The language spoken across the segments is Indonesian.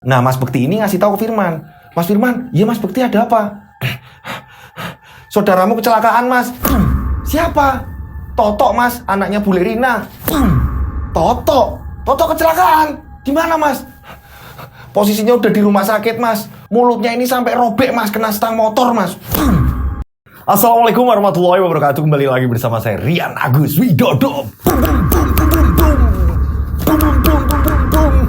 Nah, Mas Bekti ini ngasih tahu ke Firman. Mas Firman, iya Mas Bekti ada apa? Saudaramu kecelakaan Mas. Siapa? Toto Mas, anaknya Bule Rina. Toto kecelakaan. Di mana Mas? Posisinya udah di rumah sakit Mas. Mulutnya ini sampai robek Mas, kena stang motor Mas. Assalamualaikum warahmatullahi wabarakatuh. Kembali lagi bersama saya Rian Agus Widodo.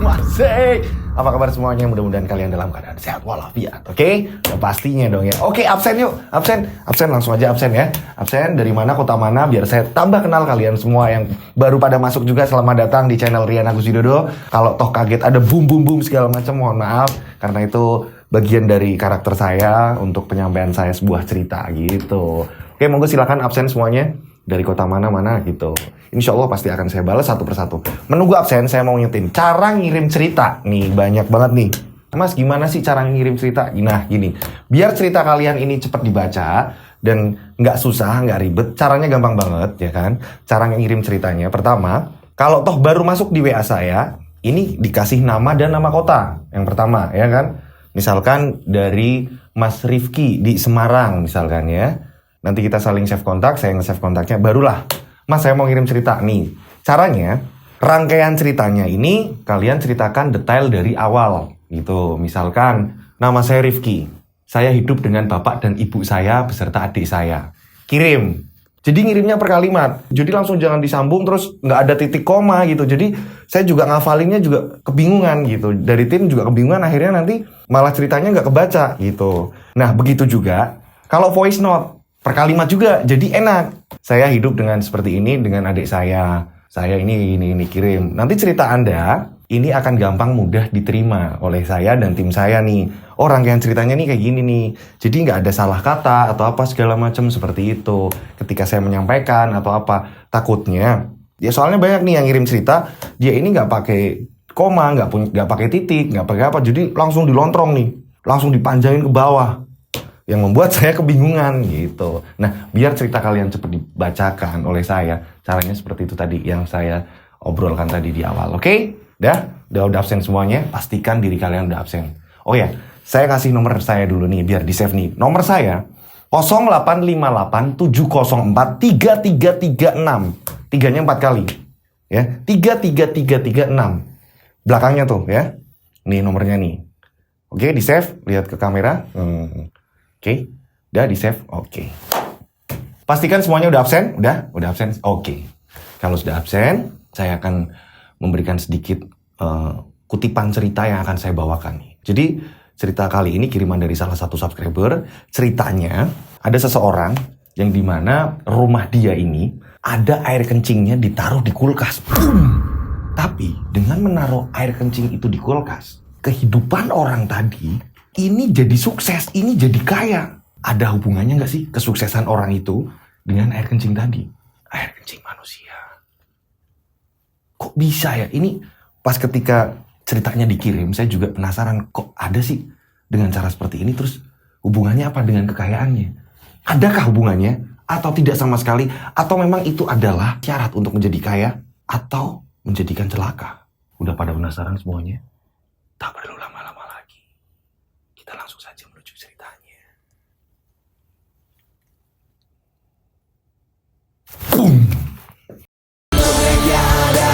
Masih. Apa kabar semuanya? Mudah-mudahan kalian dalam keadaan sehat walafiat. Oke? Ya, pastinya dong ya. Oke, absen yuk. Absen langsung aja absen ya. Absen dari mana, kota mana, biar saya tambah kenal kalian semua yang baru pada masuk juga. Selamat datang di channel Rian Agus Widodo. Kalau toh kaget ada boom segala macam, mohon maaf karena itu bagian dari karakter saya untuk penyampaian saya sebuah cerita gitu. Oke, monggo silakan absen semuanya. Dari kota mana gitu. Insya Allah pasti akan saya balas satu persatu. Menunggu absen, saya mau ngingetin cara ngirim cerita. Nih, banyak banget nih. Mas, gimana sih cara ngirim cerita? Nah, gini. Biar cerita kalian ini cepat dibaca dan nggak susah, nggak ribet. Caranya gampang banget, ya kan? Cara ngirim ceritanya. Pertama, kalau toh baru masuk di WA saya, ini dikasih nama dan nama kota. Yang pertama, ya kan? Misalkan dari Mas Rifki di Semarang, misalkan ya. Nanti kita saling save kontak, saya nge-save kontaknya, barulah Mas saya mau ngirim cerita nih. Caranya, rangkaian ceritanya ini kalian ceritakan detail dari awal gitu. Misalkan, nama saya Rifki, saya hidup dengan bapak dan ibu saya beserta adik saya. Kirim. Jadi ngirimnya per kalimat. Jadi langsung jangan disambung terus nggak ada titik koma gitu. Jadi saya juga ngafalinnya juga kebingungan gitu. Dari tim juga kebingungan, akhirnya nanti malah ceritanya nggak kebaca gitu. Nah begitu juga kalau voice note. Per kalimat juga, jadi enak. Saya hidup dengan seperti ini dengan adik saya. Saya ini kirim. Nanti cerita Anda ini akan gampang mudah diterima oleh saya dan tim saya nih. Oh, rangkaian ceritanya nih kayak gini nih. Jadi nggak ada salah kata atau apa segala macam seperti itu. Ketika saya menyampaikan atau apa, takutnya ya soalnya banyak nih yang ngirim cerita, dia ini nggak pakai koma, nggak pakai titik, nggak pakai apa. Jadi langsung dilontrong nih, langsung dipanjangin ke bawah. Yang membuat saya kebingungan gitu. Nah, biar cerita kalian cepat dibacakan oleh saya, caranya seperti itu tadi yang saya obrolkan tadi di awal. Oke? Udah absen semuanya, pastikan diri kalian udah absen. Oh ya, saya kasih nomor saya dulu nih, biar di-save nih. Nomor saya 0858 704 3336. Tiganya 4 kali. Ya, 33336. Belakangnya tuh ya. Nih nomornya nih. Oke, di-save, lihat ke kamera. Oke, udah di-save? Oke. Pastikan semuanya udah absen? Udah absen? Oke. Kalau sudah absen, saya akan memberikan sedikit kutipan cerita yang akan saya bawakan nih. Jadi, cerita kali ini kiriman dari salah satu subscriber. Ceritanya, ada seseorang yang dimana rumah dia ini ada air kencingnya ditaruh di kulkas. Tapi, dengan menaruh air kencing itu di kulkas, kehidupan orang tadi ini jadi sukses, ini jadi kaya. Ada hubungannya nggak sih kesuksesan orang itu dengan air kencing tadi? Air kencing manusia. Kok bisa ya? Ini pas ketika ceritanya dikirim, saya juga penasaran. Kok ada sih dengan cara seperti ini? Terus hubungannya apa dengan kekayaannya? Adakah hubungannya? Atau tidak sama sekali? Atau memang itu adalah syarat untuk menjadi kaya? Atau menjadikan celaka? Udah pada penasaran semuanya? Tak perlu lama-lama lagi. Kita langsung saja menuju ceritanya. Boom. Mereka ada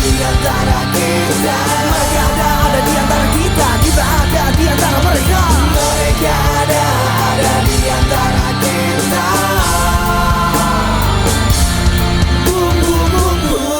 di antara kita. Mereka ada di antara kita. Kita ada di antara mereka. Mereka ada di antara kita. Boom, boom, boom, boom.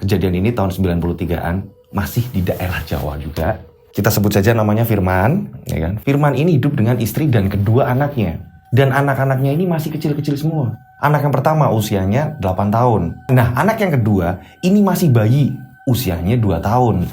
Kejadian ini tahun 93-an, masih di daerah Jawa juga. Kita sebut saja namanya Firman, ya kan? Firman ini hidup dengan istri dan kedua anaknya. Dan anak-anaknya ini masih kecil-kecil semua. Anak yang pertama usianya 8 tahun. Nah, anak yang kedua ini masih bayi, usianya 2 tahun.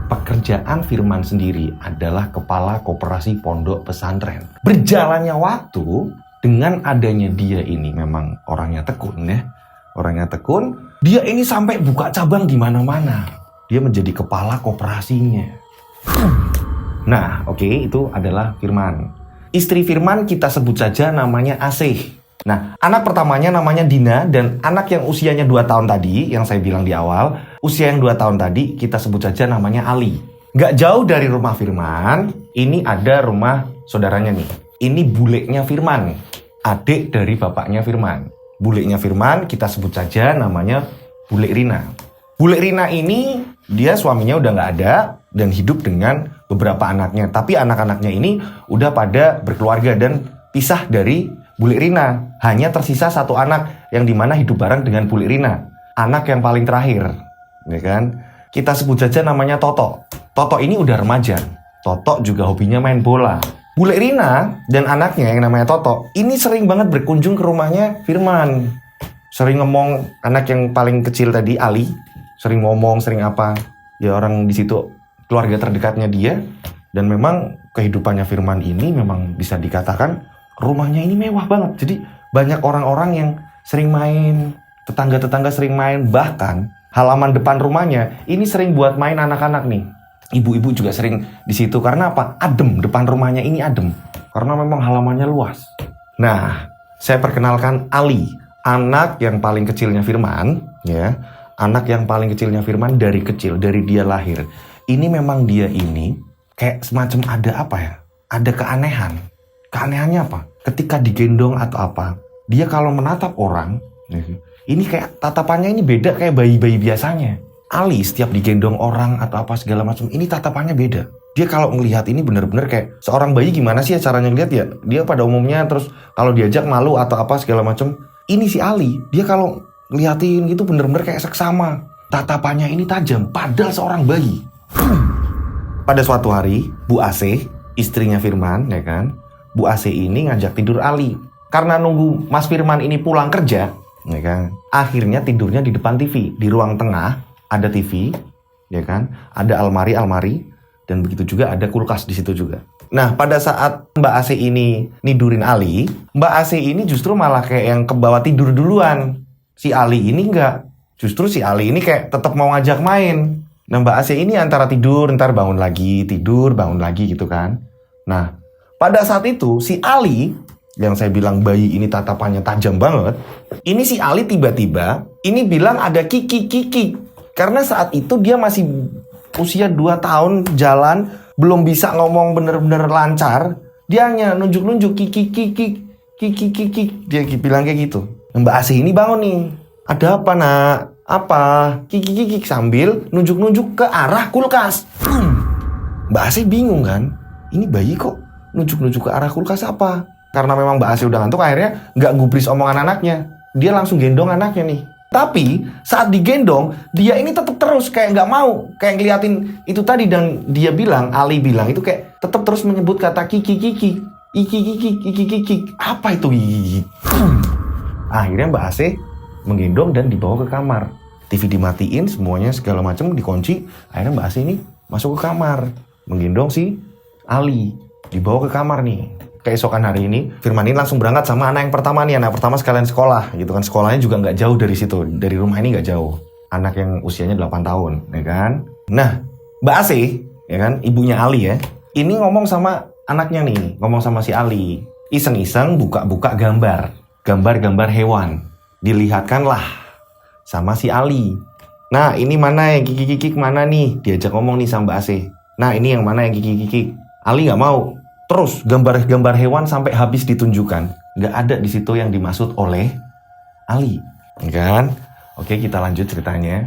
Pekerjaan Firman sendiri adalah kepala koperasi pondok pesantren. Berjalannya waktu, dengan adanya dia ini memang orangnya tekun ya. Orangnya tekun, dia ini sampai buka cabang di mana-mana. Dia menjadi kepala koperasinya. Nah, oke, itu adalah Firman. Istri Firman kita sebut saja namanya Asih. Nah, anak pertamanya namanya Dina, dan anak yang usianya 2 tahun tadi, yang saya bilang di awal, usia yang 2 tahun tadi, kita sebut saja namanya Ali. Gak jauh dari rumah Firman, ini ada rumah saudaranya nih. Ini buleknya Firman, adik dari bapaknya Firman. Buleknya Firman, kita sebut saja namanya Bulek Rina. Bulek Rina ini, dia suaminya udah gak ada, dan hidup dengan beberapa anaknya. Tapi anak-anaknya ini udah pada berkeluarga dan pisah dari Bulek Rina. Hanya tersisa satu anak yang dimana hidup bareng dengan Bulek Rina. Anak yang paling terakhir, ya kan? Kita sebut saja namanya Toto. Toto ini udah remaja. Toto juga hobinya main bola. Bulek Rina dan anaknya yang namanya Toto ini sering banget berkunjung ke rumahnya Firman. Sering ngomong, anak yang paling kecil tadi Ali, sering ngomong, sering apa. Ya orang di situ keluarga terdekatnya dia. Dan memang kehidupannya Firman ini memang bisa dikatakan rumahnya ini mewah banget. Jadi banyak orang-orang yang sering main, tetangga-tetangga sering main. Bahkan halaman depan rumahnya ini sering buat main anak-anak nih. Ibu-ibu juga sering di situ. Karena apa? Adem, depan rumahnya ini adem. Karena memang halamannya luas. Nah, saya perkenalkan Ali, anak yang paling kecilnya Firman, ya. Anak yang paling kecilnya Firman dari kecil, dari dia lahir. Ini memang dia ini kayak semacam ada apa ya? Ada keanehan. Keanehannya apa? Ketika digendong atau apa, dia kalau menatap orang, ini kayak tatapannya ini beda kayak bayi-bayi biasanya. Ali setiap digendong orang atau apa segala macam, ini tatapannya beda. Dia kalau ngelihat ini bener-bener kayak seorang bayi gimana sih ya caranya ngelihat ya? Dia pada umumnya terus kalau diajak malu atau apa segala macam. Ini si Ali, dia kalau ngeliatin gitu bener-bener kayak seksama. Tatapannya ini tajam, padahal seorang bayi. Pada suatu hari, Bu Asih, istrinya Firman, ya kan? Bu Asih ini ngajak tidur Ali. Karena nunggu Mas Firman ini pulang kerja, ya kan? Akhirnya tidurnya di depan TV. Di ruang tengah ada TV, ya kan? Ada almari, dan begitu juga ada kulkas di situ juga. Nah, pada saat Mbak Asih ini nidurin Ali, Mbak Asih ini justru malah kayak yang kebawa tidur duluan. Si Ali ini enggak. Justru si Ali ini kayak tetap mau ngajak main. Nah, Mbak Asih ini antara tidur, ntar bangun lagi, tidur, bangun lagi gitu kan. Nah, pada saat itu, si Ali, yang saya bilang bayi ini tatapannya tajam banget, ini si Ali tiba-tiba, ini bilang ada kiki. Karena saat itu dia masih usia 2 tahun jalan, belum bisa ngomong bener-bener lancar, dia hanya nunjuk-nunjuk kiki. Dia bilang kayak gitu. Mbak Asih ini bangun nih. Ada apa nak? Apa? Kiki sambil nunjuk-nunjuk ke arah kulkas. Mbak Asih bingung kan? Ini bayi kok nunjuk-nunjuk ke arah kulkas apa? Karena memang Mbak Asih udah ngantuk, akhirnya nggak gubris omongan anaknya. Dia langsung gendong anaknya nih. Tapi saat digendong, dia ini tetap terus kayak nggak mau, kayak ngeliatin itu tadi, dan dia bilang, Ali bilang itu kayak tetap terus menyebut kata kiki. Apa itu kiki? Akhirnya Mbak Asih menggendong dan dibawa ke kamar. TV dimatiin, semuanya segala macam dikunci. Akhirnya Mbak Asih ini masuk ke kamar, menggendong si Ali, dibawa ke kamar nih. Keesokan hari ini, Firman ini langsung berangkat sama anak yang pertama nih. Anak pertama sekalian sekolah gitu kan. Sekolahnya juga nggak jauh dari situ. Dari rumah ini nggak jauh. Anak yang usianya 8 tahun, ya kan. Nah, Mbak Asih, ya kan, ibunya Ali ya. Ini ngomong sama anaknya nih. Ngomong sama si Ali. Iseng-iseng buka-buka gambar. Gambar-gambar hewan. Dilihatkanlah sama si Ali. Nah, ini mana yang kiki mana nih? Diajak ngomong nih sama Mbak Asih. Nah, ini yang mana yang kiki. Ali nggak mau. Terus gambar-gambar hewan sampai habis ditunjukkan. Nggak ada di situ yang dimaksud oleh Ali, kan? Oke, kita lanjut ceritanya.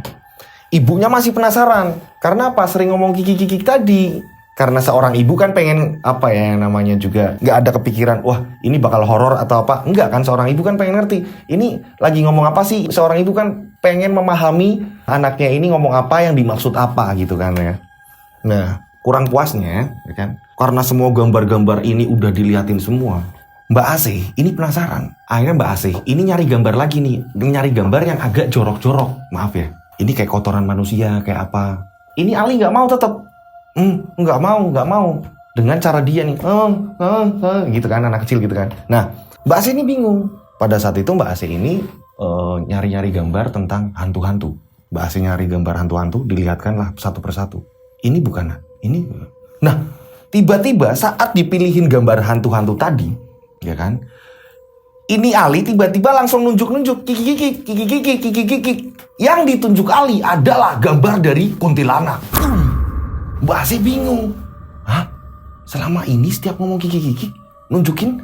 Ibunya masih penasaran. Karena apa? Sering ngomong kiki tadi. Karena seorang ibu kan pengen apa ya yang namanya juga nggak ada kepikiran, wah ini bakal horor atau apa. Enggak kan, seorang ibu kan pengen ngerti. Ini lagi ngomong apa sih? Seorang ibu kan pengen memahami anaknya ini ngomong apa, yang dimaksud apa gitu kan ya. Nah, kurang puasnya, ya kan? Karena semua gambar-gambar ini udah diliatin semua, Mbak Asih ini penasaran. Akhirnya Mbak Asih ini nyari gambar lagi nih. Nyari gambar yang agak jorok-jorok. Maaf ya, ini kayak kotoran manusia, kayak apa. Ini Ali nggak mau tetap. Nggak mau. Dengan cara dia nih, gitu kan, anak kecil gitu kan. Nah, Mbak Asih ini bingung. Pada saat itu Mbak Asih ini nyari-nyari gambar tentang hantu-hantu. Mbak Asih nyari gambar hantu-hantu, dilihatkanlah satu persatu. Ini bukan, ini. Nah, tiba-tiba saat dipilihin gambar hantu-hantu tadi, ya kan, Ini Ali tiba-tiba langsung nunjuk-nunjuk, kiki. Yang ditunjuk Ali adalah gambar dari kuntilanak. Mbak Asih bingung. Hah? Selama ini setiap ngomong kiki, nunjukin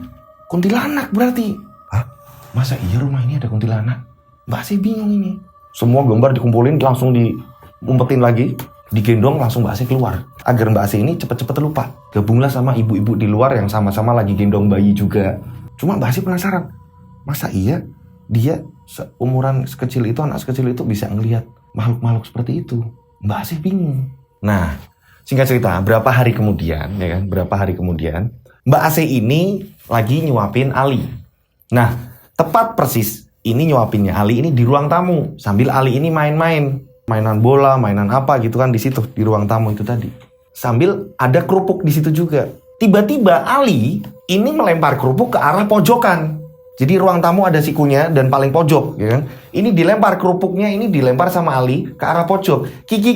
kuntilanak berarti. Hah? Masa iya rumah ini ada kuntilanak? Mbak Asih bingung ini. Semua gambar dikumpulin langsung diumpetin lagi, digendong langsung Mbak Asih keluar. Agar Mbak Asih ini cepet-cepet lupa. Gabunglah sama ibu-ibu di luar yang sama-sama lagi gendong bayi juga. Cuma Mbak Asih penasaran. Masa iya dia seumuran sekecil itu, anak sekecil itu bisa ngelihat makhluk-makhluk seperti itu? Mbak Asih bingung. Nah, singkat cerita, berapa hari kemudian Mbak Asih ini lagi nyuapin Ali. Nah, tepat persis ini nyuapinnya Ali ini di ruang tamu sambil Ali ini mainan bola, mainan apa gitu kan di situ di ruang tamu itu tadi. Sambil ada kerupuk di situ juga. Tiba-tiba Ali ini melempar kerupuk ke arah pojokan. Jadi ruang tamu ada sikunya dan paling pojok, ya kan? Ini dilempar kerupuknya, ini dilempar sama Ali ke arah pojok. Kiki.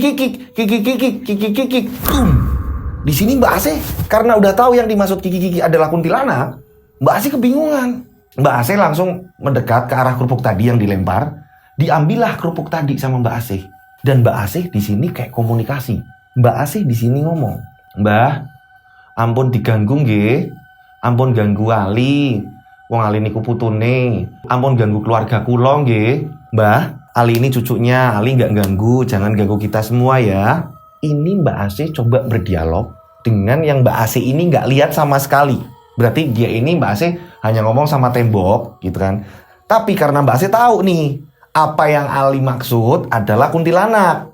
Di sini Mbak Asih karena udah tahu yang dimaksud kiki adalah kuntilanak, Mbak Asih kebingungan. Mbak Asih langsung mendekat ke arah kerupuk tadi yang dilempar. Diambillah kerupuk tadi sama Mbak Asih. Dan Mbak Asih di sini kayak komunikasi. Mbak Asih di sini ngomong, "Mbah, ampun diganggu nggih. Ampun ganggu Ali. Wong Ali niku putune. Ampun ganggu keluarga kula nggih. Mbah, Ali ini cucunya. Ali nggak ganggu. Jangan ganggu kita semua ya." Ini Mbak Asih coba berdialog dengan yang Mbak Asih ini nggak lihat sama sekali. Berarti dia ini Mbak Asih hanya ngomong sama tembok gitu kan. Tapi karena Mbak Asih tahu nih, apa yang Ali maksud adalah kuntilanak.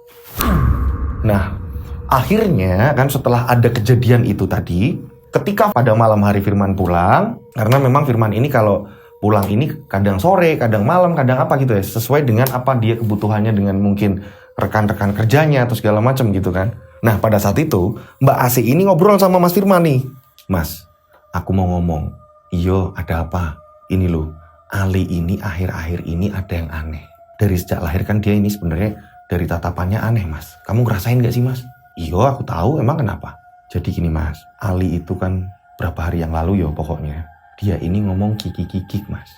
Nah, akhirnya kan setelah ada kejadian itu tadi, ketika pada malam hari Firman pulang, karena memang Firman ini kalau pulang ini kadang sore, kadang malam, kadang apa gitu ya, sesuai dengan apa dia kebutuhannya dengan mungkin rekan-rekan kerjanya atau segala macam gitu kan. Nah, pada saat itu Mbak Asih ini ngobrol sama Mas Firman nih. "Mas, aku mau ngomong." "Iyo, ada apa?" "Ini loh, Ali ini akhir-akhir ini ada yang aneh. Dari sejak lahir kan dia ini sebenarnya dari tatapannya aneh, Mas. Kamu ngerasain gak sih, Mas?" "Iyo, aku tahu. Emang kenapa?" "Jadi gini, Mas. Ali itu kan berapa hari yang lalu ya pokoknya. Dia ini ngomong kiki, Mas."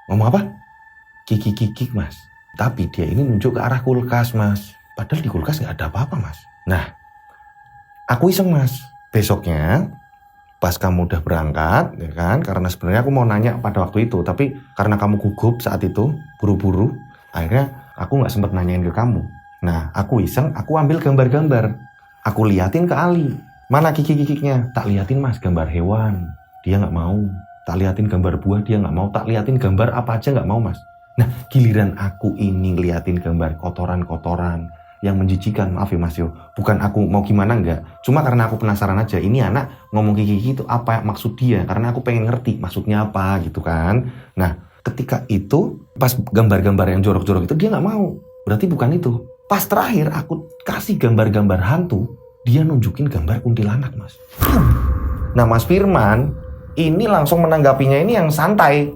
"Ngomong apa?" "Kiki, Mas. Tapi dia ini nunjuk ke arah kulkas, Mas. Padahal di kulkas gak ada apa-apa, Mas." Nah, aku iseng, Mas. Besoknya pas kamu udah berangkat, ya kan? Karena sebenarnya aku mau nanya pada waktu itu, tapi karena kamu gugup saat itu, buru-buru, akhirnya aku nggak sempat nanyain ke kamu. Nah, aku iseng, aku ambil gambar-gambar, aku liatin ke Ali. "Mana kiki-kikiknya?" "Tak liatin, Mas, gambar hewan." Dia nggak mau. "Tak liatin gambar buah." Dia nggak mau. "Tak liatin gambar apa aja." Nggak mau, Mas. Nah, giliran aku ini liatin gambar kotoran-kotoran yang menjijikan, maaf ya Mas yo, bukan aku mau gimana enggak, cuma karena aku penasaran aja, ini anak ngomong kiki itu apa maksud dia, karena aku pengen ngerti maksudnya apa gitu kan. Nah, ketika itu pas gambar-gambar yang jorok-jorok itu dia nggak mau, berarti bukan itu. Pas terakhir aku kasih gambar-gambar hantu, dia nunjukin gambar kuntilanak, Mas. Nah, Mas Firman ini langsung menanggapinya ini yang santai.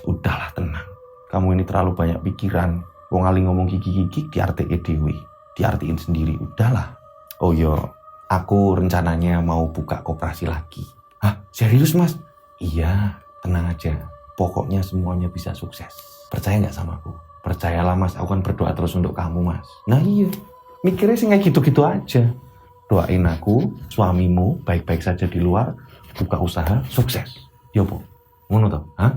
"Udahlah, tenang, kamu ini terlalu banyak pikiran. Wong Ali ngomong kiki diartiin dewe, diartiin sendiri. Udahlah. Oh yo, aku rencananya mau buka koperasi lagi." "Hah, serius, Mas?" "Iya, tenang aja. Pokoknya semuanya bisa sukses. Percaya nggak sama aku?" "Percayalah, Mas, aku kan berdoa terus untuk kamu, Mas." Nah iya, mikirnya sih kayak gitu-gitu aja. Doain aku, suamimu baik-baik saja di luar, buka usaha, sukses. Yo, Po. Ngono toh? Hah?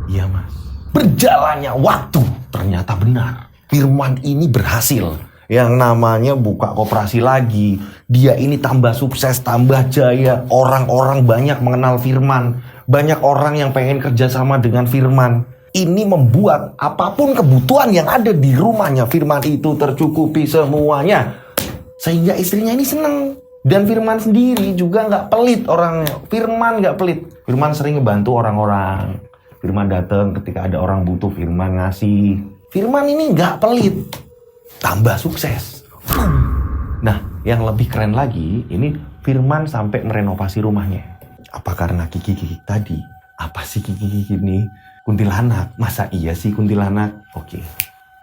Iya, Mas. Berjalannya waktu, ternyata benar. Firman ini berhasil. Yang namanya buka koperasi lagi. Dia ini tambah sukses, tambah jaya. Orang-orang banyak mengenal Firman. Banyak orang yang pengen kerjasama dengan Firman. Ini membuat apapun kebutuhan yang ada di rumahnya Firman itu tercukupi semuanya. Sehingga istrinya ini seneng. Dan Firman sendiri juga gak pelit orangnya. Firman gak pelit. Firman sering ngebantu orang-orang. Firman datang ketika ada orang butuh, Firman ngasih. Firman ini gak pelit, tambah sukses. Nah, yang lebih keren lagi, ini Firman sampai merenovasi rumahnya. Apa karena kiki-kiki tadi? Apa sih kiki-kiki ini? Kuntilanak? Masa iya sih kuntilanak? Oke,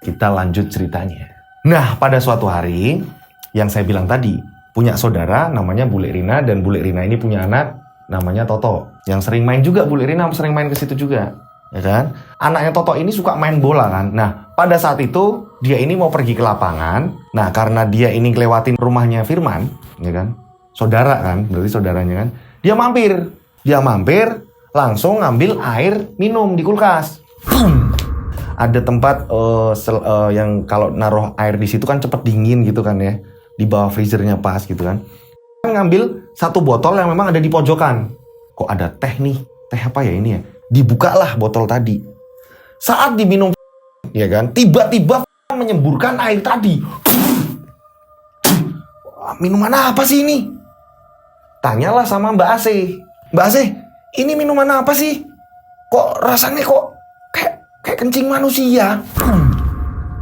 kita lanjut ceritanya. Nah, pada suatu hari, yang saya bilang tadi, punya saudara namanya Bule Rina, dan Bule Rina ini punya anak namanya Toto. Yang sering main juga, Bu Lirina sering main ke situ juga. Ya kan? Anaknya Toto ini suka main bola kan. Nah, pada saat itu dia ini mau pergi ke lapangan. Nah, karena dia ini ngelewatin rumahnya Firman, ya kan? Saudara kan, berarti saudaranya kan. Dia mampir langsung ngambil air minum di kulkas. Ada tempat yang kalau naruh air di situ kan cepet dingin gitu kan ya. Di bawah freezernya pas gitu kan. Ngambil satu botol yang memang ada di pojokan. Kok ada teh nih? Teh apa ya ini ya? Dibukalah botol tadi. Saat diminum, ya kan? Tiba-tiba menyemburkan air tadi. Minuman apa sih ini? Tanyalah sama Mbak Ase. Mbak Ase, ini minuman apa sih? Kok rasanya kok kayak kencing manusia?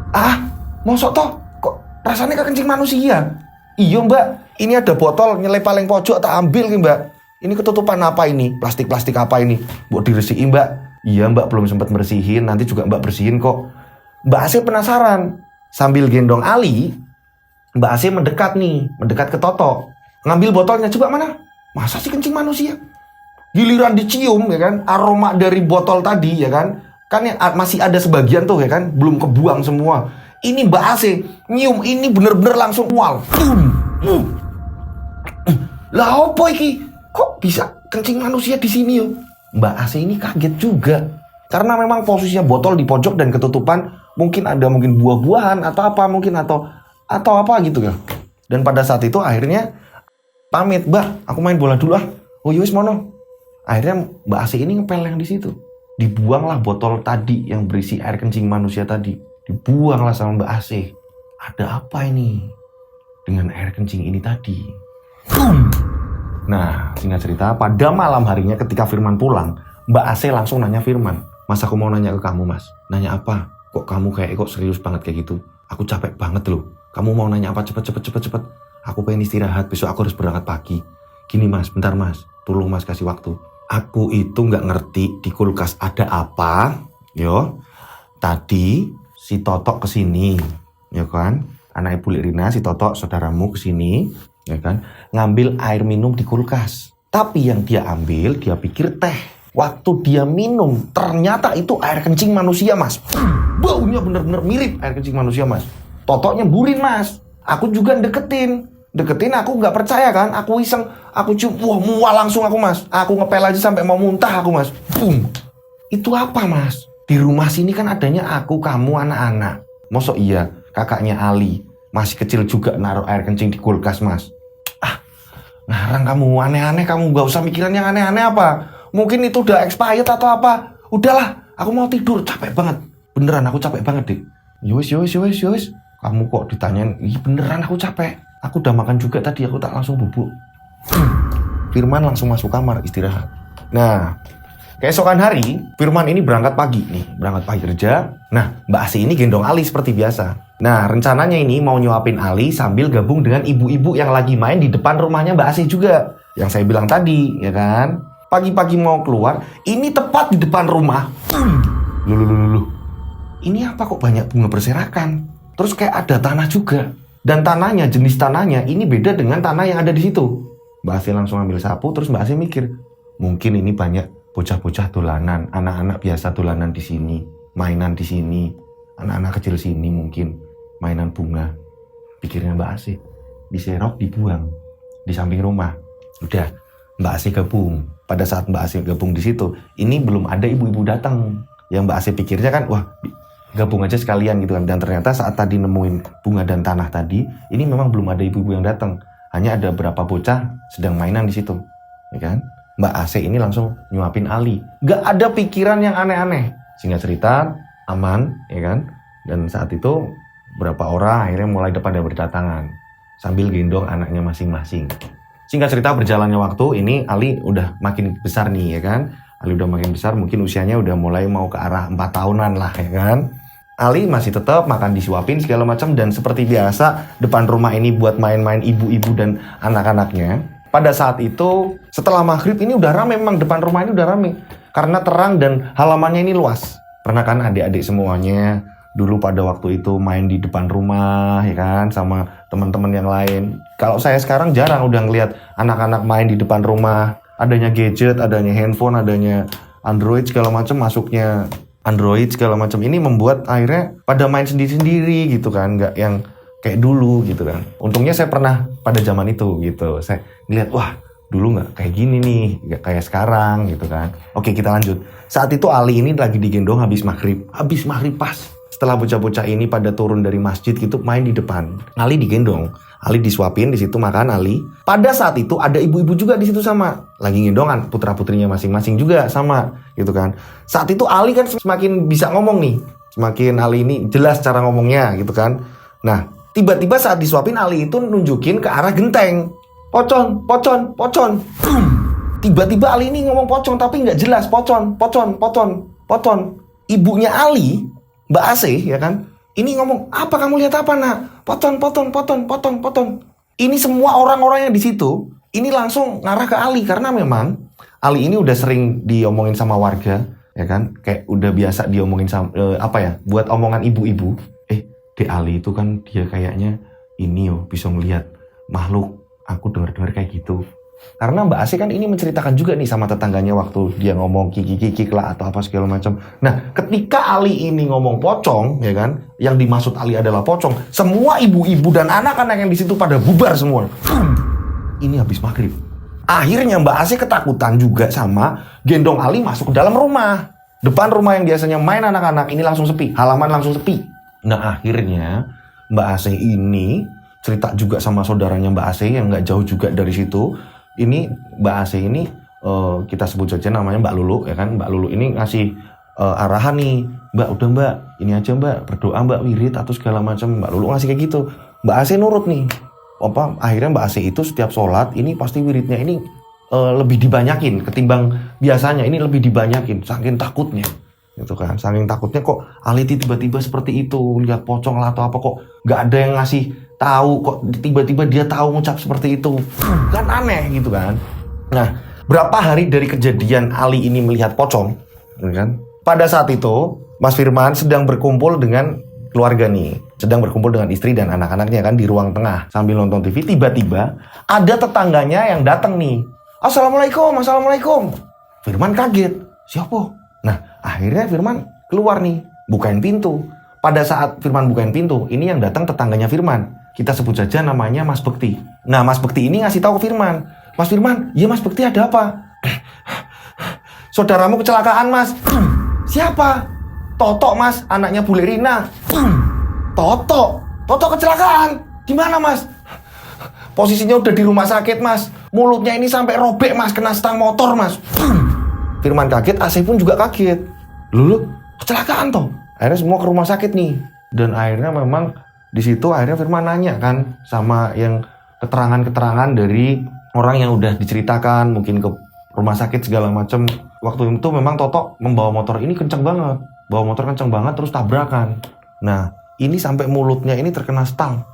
Ah, mosok toh? Kok rasanya kayak kencing manusia? Iya Mbak, ini ada botol nyelip paling pojok tak ambil nih Mbak. Ini ketutupan apa ini? Plastik apa ini? Buat diresihin Mbak. Iya Mbak, belum sempat bersihin, nanti juga Mbak bersihin kok. Mbak Ase penasaran. Sambil gendong Ali, Mbak Ase mendekat ke Toto. Ngambil botolnya, coba mana? Masa sih kencing manusia? Giliran dicium ya kan, aroma dari botol tadi ya kan. Kan ya, masih ada sebagian tuh ya kan, belum kebuang semua. Ini Mbak Ase nyium ini bener-bener langsung mual. Lah opo iki? Kok bisa kencing manusia di sini yo? Mbak Ase ini kaget juga. Karena memang posisinya botol di pojok dan ketutupan, mungkin buah-buahan atau apa mungkin atau apa gitu ya. Dan pada saat itu akhirnya pamit, Mbak, aku main bola dulu ah. Oh yowis mono. Akhirnya Mbak Ase ini ngepel yang di situ. Dibuanglah botol tadi yang berisi air kencing manusia tadi. Dibuanglah sama Mbak Ase. Ada apa ini dengan air kencing ini tadi? Nah, singkat cerita, pada malam harinya ketika Firman pulang, Mbak Ase langsung nanya Firman, Mas, aku mau nanya ke kamu, Mas. Nanya apa? Kok kamu kok serius banget kayak gitu? Aku capek banget loh. Kamu mau nanya apa? Cepet. Aku pengen istirahat, besok aku harus berangkat pagi. Gini Mas, bentar Mas. Tolong Mas kasih waktu. Aku itu gak ngerti di kulkas ada apa. Yo, tadi si Toto kesini, ya kan? Anak Ibu Lirina, si Toto, saudaramu kesini, ya kan? Ngambil air minum di kulkas. Tapi yang dia ambil, dia pikir teh. Waktu dia minum, ternyata itu air kencing manusia, Mas. Baunya bener-bener mirip air kencing manusia, Mas. Toto nyemburin, Mas. Aku juga deketin aku nggak percaya kan, aku iseng, aku cium, wah mual langsung aku Mas, aku ngepel aja sampai mau muntah aku Mas. Itu apa Mas? Di rumah sini kan adanya aku, kamu, anak-anak. Mosok iya kakaknya Ali masih kecil juga naruh air kencing di kulkas Mas. Ngarang kamu, aneh-aneh kamu, nggak usah mikiran yang aneh-aneh apa. Mungkin itu udah expired atau apa. Udahlah, aku mau tidur, capek banget. Beneran aku capek banget deh. Yowis. Kamu kok ditanyain, iya beneran aku capek. Aku udah makan juga tadi, aku tak langsung bubuk. Firman langsung masuk kamar istirahat. Nah, keesokan hari, Firman ini berangkat pagi kerja. Nah, Mbak Ase ini gendong Ali seperti biasa. Nah, rencananya ini mau nyuapin Ali sambil gabung dengan ibu-ibu yang lagi main di depan rumahnya Mbak Ase juga. Yang saya bilang tadi, ya kan? Pagi-pagi mau keluar, ini tepat di depan rumah. Loh. Ini apa kok banyak bunga berserakan? Terus kayak ada tanah juga. Dan tanahnya, jenis tanahnya ini beda dengan tanah yang ada di situ. Mbak Ase langsung ambil sapu, terus Mbak Ase mikir, mungkin ini banyak bocah-bocah dolanan, anak-anak biasa dolanan di sini, mainan di sini, anak-anak kecil sini mungkin mainan bunga. Pikirnya Mbak Ase, diserok, dibuang di samping rumah. Udah, Mbak Ase gabung. Pada saat Mbak Ase gabung di situ, ini belum ada ibu-ibu datang. Yang Mbak Ase pikirnya kan, wah gabung aja sekalian gitu kan. Dan ternyata saat tadi nemuin bunga dan tanah tadi, ini memang belum ada ibu-ibu yang datang. Hanya ada beberapa bocah sedang mainan di situ, ya kan? Mbak Ase ini langsung nyuapin Ali. Gak ada pikiran yang aneh-aneh. Singkat cerita, aman, ya kan? Dan saat itu beberapa orang akhirnya mulai pada berdatangan sambil gendong anaknya masing-masing. Singkat cerita, berjalannya waktu, ini Ali udah makin besar nih, ya kan? Ali udah makin besar, mungkin usianya udah mulai mau ke arah 4 tahunan lah, ya kan? Ali masih tetap makan disuapin segala macam, dan seperti biasa depan rumah ini buat main-main ibu-ibu dan anak-anaknya. Pada saat itu setelah maghrib ini udah rame, memang depan rumah ini udah rame karena terang dan halamannya ini luas. Pernah kan adik-adik semuanya dulu pada waktu itu main di depan rumah, ya kan, sama teman-teman yang lain. Kalau saya sekarang jarang udah ngeliat anak-anak main di depan rumah adanya gadget, adanya handphone, adanya Android segala macam, masuknya Android segala macam ini membuat akhirnya pada main sendiri-sendiri gitu kan, nggak yang kayak dulu gitu kan. Untungnya saya pernah pada zaman itu gitu, saya ngeliat wah dulu nggak kayak gini nih, nggak kayak sekarang gitu kan. Oke, kita lanjut. Saat itu Ali ini lagi digendong habis maghrib pas. Setelah bocah-bocah ini pada turun dari masjid gitu main di depan, Ali digendong, Ali disuapin di situ makan Ali. Pada saat itu ada ibu-ibu juga di situ sama, lagi gendongan putra-putrinya masing-masing juga sama gitu kan. Saat itu Ali kan semakin bisa ngomong nih, semakin Ali ini jelas cara ngomongnya gitu kan. Nah, tiba-tiba saat disuapin Ali itu nunjukin ke arah genteng. Pocon. Tiba-tiba Ali ini ngomong pocong tapi nggak jelas. Pocon. Ibunya Ali, Mbak Asih ya kan, ini ngomong, apa kamu lihat apa nak? Pocon. Ini semua orang-orang yang di situ ini langsung ngarah ke Ali karena memang Ali ini udah sering diomongin sama warga ya kan, kayak udah biasa diomongin sama buat omongan ibu-ibu. Dek Ali itu kan dia kayaknya ini bisa ngelihat makhluk. Aku dengar kayak gitu. Karena Mbak Asih kan ini menceritakan juga nih sama tetangganya waktu dia ngomong kiki lah atau apa segala macam. Nah, ketika Ali ini ngomong pocong, ya kan, yang dimaksud Ali adalah pocong, semua ibu-ibu dan anak-anak yang di situ pada bubar semua. Ini habis maghrib. Akhirnya Mbak Asih ketakutan juga sama gendong Ali masuk ke dalam rumah. Depan rumah yang biasanya main anak-anak ini langsung sepi, halaman langsung sepi. Nah, akhirnya Mbak Asih ini cerita juga sama saudaranya Mbak Asih yang nggak jauh juga dari situ. Ini Mbak Asih ini kita sebut saja namanya Mbak Lulu ya kan. Mbak Lulu ini ngasih arahan nih, Mbak udah Mbak ini aja Mbak berdoa Mbak wirid atau segala macam. Mbak Lulu ngasih kayak gitu. Mbak Asih nurut nih. Akhirnya Mbak Asih itu setiap sholat ini pasti wiridnya ini lebih dibanyakin ketimbang biasanya. Ini lebih dibanyakin saking takutnya. Gitu kan, saking takutnya kok Aliti tiba-tiba seperti itu, lihat pocong lah atau apa, kok nggak ada yang ngasih tahu, kok tiba-tiba dia tahu ngucap seperti itu, kan aneh gitu kan. Nah, berapa hari dari kejadian Ali ini melihat pocong, kan? Pada saat itu Mas Firman sedang berkumpul dengan keluarga nih, sedang berkumpul dengan istri dan anak-anaknya kan di ruang tengah sambil nonton TV. Tiba-tiba ada tetangganya yang datang nih, Assalamualaikum. Firman kaget, siapa? Nah, akhirnya Firman keluar nih, bukain pintu. Pada saat Firman bukain pintu, ini yang datang tetangganya Firman. Kita sebut saja namanya Mas Bekti. Nah, Mas Bekti ini ngasih tahu ke Firman. Mas Firman, iya Mas Bekti ada apa? Saudaramu kecelakaan Mas. Siapa? Toto Mas, anaknya Bule Rina. Toto kecelakaan. Gimana Mas? Posisinya udah di rumah sakit Mas. Mulutnya ini sampai robek Mas, kena stang motor Mas. Firman kaget, Asih pun juga kaget. Loh, kecelakaan toh. Akhirnya semua ke rumah sakit nih. Dan akhirnya memang di situ akhirnya Firman nanya kan sama yang keterangan-keterangan dari orang yang udah diceritakan, mungkin ke rumah sakit segala macam. Waktu itu memang Toto membawa motor ini kencang banget. Bawa motor kencang banget terus tabrakan. Nah, ini sampai mulutnya ini terkena stang.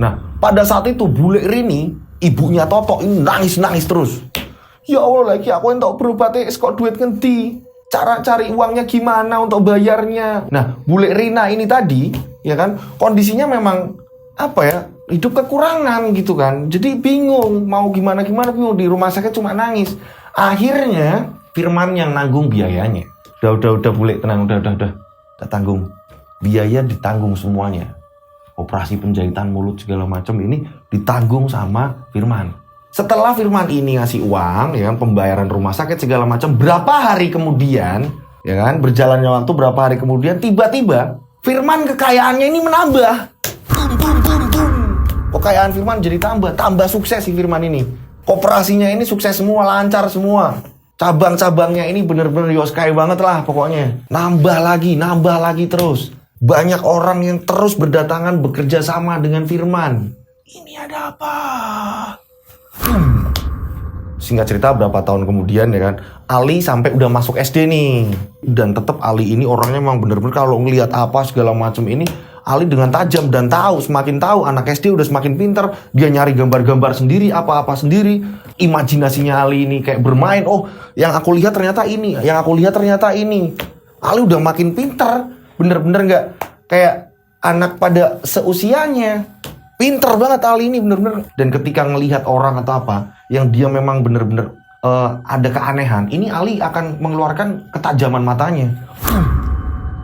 Nah, pada saat itu Bule Rini, ibunya Toto ini nangis terus. Ya Allah lagi aku entuk berobat kok duit ngendi? Cara cari uangnya gimana untuk bayarnya? Nah, Bule Rina ini tadi, ya kan, kondisinya memang hidup kekurangan gitu kan. Jadi bingung mau gimana bingung, di rumah sakit cuma nangis. Akhirnya Firman yang nanggung biayanya. Udah Bule tenang, udah tanggung. Biaya ditanggung semuanya. Operasi penjahitan mulut segala macam ini ditanggung sama Firman. Setelah Firman ini ngasih uang, ya kan, pembayaran rumah sakit segala macam, berapa hari kemudian, ya kan, berjalannya waktu berapa hari kemudian, tiba-tiba Firman kekayaannya ini menambah. Kekayaan Firman jadi tambah sukses si Firman ini. Koperasinya ini sukses semua, lancar semua. Cabang-cabangnya ini bener-bener yoskai banget lah pokoknya. Nambah lagi terus. Banyak orang yang terus berdatangan bekerja sama dengan Firman. Ini ada apa? Singkat cerita berapa tahun kemudian ya kan, Ali sampai udah masuk SD nih. Dan tetap Ali ini orangnya memang bener-bener kalau ngelihat apa segala macam ini, Ali dengan tajam dan semakin tahu anak SD udah semakin pintar. Dia nyari gambar-gambar sendiri, apa-apa sendiri. Imajinasinya Ali ini kayak bermain. Oh, yang aku lihat ternyata ini, Ali udah makin pintar. Bener-bener gak kayak anak pada seusianya. Pinter banget Ali ini bener-bener. Dan ketika ngelihat orang atau apa yang dia memang bener-bener ada keanehan, ini Ali akan mengeluarkan ketajaman matanya.